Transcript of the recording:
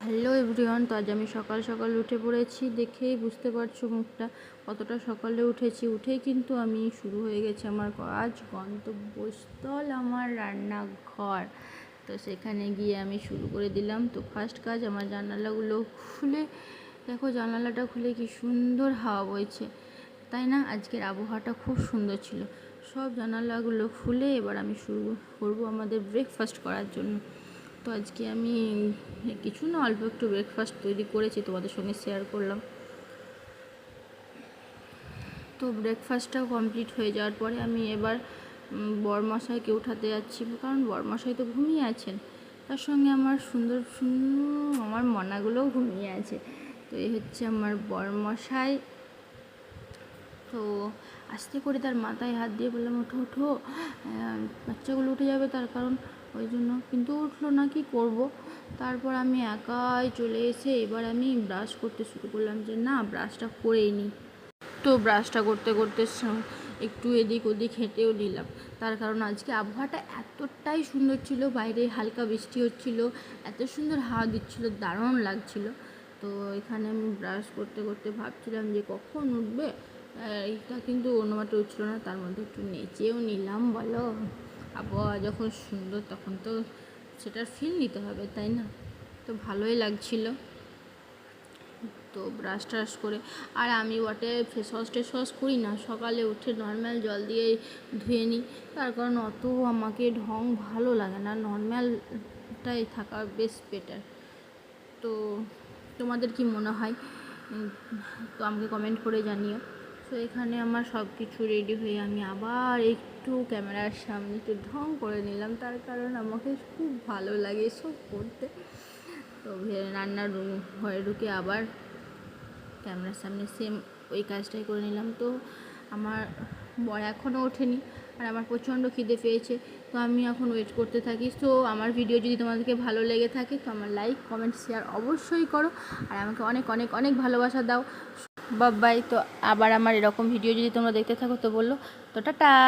Hello everyone. তো আজ আমি সকাল সকাল উঠে পড়েছি, দেখেই বুঝতে পারছো মুখটা কতটা সকালে উঠেছি। উঠেই কিন্তু আমি শুরু হয়ে গেছে আমার কাজ, গন্তব্যস্থল আমার রান্নাঘর। তো সেখানে গিয়ে আমি শুরু করে দিলাম। তো ফার্স্ট কাজ, আমার জানালাগুলো খুলে দেখো, জানালাটা খুলে কি সুন্দর হাওয়া বইছে, তাই না? আজকের আবহাওয়াটা খুব সুন্দর ছিল। সব জানালাগুলো খুলে এবার আমি শুরু করবো আমাদের ব্রেকফাস্ট করার জন্য। তো আজকে আমি কিছু না, অল্প একটু ব্রেকফাস্ট তৈরি করেছি, তোমাদের সঙ্গে শেয়ার করলাম। তো ব্রেকফাস্টটা কমপ্লিট হয়ে যাওয়ার পরে আমি এবার বরমশাইকে উঠাতে যাচ্ছি, কারণ বরমশাই তো ঘুমিয়ে আছেন, তার সঙ্গে আমার সুন্দর আমার মনাগুলোও ঘুমিয়ে আছে। তো এই হচ্ছে আমার বরমশাই। তো আস্তে করে তার মাথায় হাত দিয়ে বললাম, ওঠো ওঠো, বাচ্চাগুলো উঠে যাবে, তার কারণ ওই জন্য। কিন্তু উঠলো না, কি করব। তারপর আমি একাই চলে এসে এবার আমি ব্রাশ করতে শুরু করলাম, যে না, ব্রাশটা করেই নিই। তো ব্রাশটা করতে করতে একটু এদিক ওদিক হেঁটেও নিলাম, তার কারণ আজকে আবহাওয়াটা এতটাই সুন্দর ছিল, বাইরে হালকা বৃষ্টি হচ্ছিল, এত সুন্দর হাওয়া দিচ্ছিল, দারুণ লাগছিল। তো এখানে আমি ব্রাশ করতে করতে ভাবছিলাম যে কখন উঠবে। এইটা কিন্তু অন্যমাত্র উঠছিল না, তার মধ্যে একটু নেচেও নিলাম। বলো, আবহাওয়া যখন সুন্দর তখন তো সেটার ফিল নিতে হবে, তাই না? তো ভালোই লাগছিল। তো ব্রাশ ট্রাশ করে, আর আমি ফেস ওয়াশ করি না, সকালে উঠে নর্মাল জল দিয়ে ধুয়ে নিই, তার কারণ অত আমাকে ঢং ভালো লাগে না, নর্মালটাই থাকা বেশ বেটার। তো তোমাদের কি মনে হয়, তো আমাকে কমেন্ট করে জানিও। তো এখানে আমার সব কিছু রেডি হয়ে আমি আবার একটু ক্যামেরার সামনে একটু ঢং করে নিলাম, তার কারণ আমাকে খুব ভালো লাগে এসব করতে। তো রান্নার ঘরে ঢুকে আবার ক্যামেরার সামনে সেম ওই কাজটাই করে নিলাম। তো আমার বর এখনও ওঠেনি, আর আমার প্রচণ্ড খিদে পেয়েছে, তো আমি এখন ওয়েট করতে থাকি। তো আমার ভিডিও যদি তোমাদেরকে ভালো লেগে থাকে তো আমার লাইক কমেন্ট শেয়ার অবশ্যই করো, আর আমাকে অনেক অনেক অনেক ভালোবাসা দাও। বাই। তো আবার আমার এরকম ভিডিও যদি তোমরা দেখতে থাকো তো বললো, তো টাটা।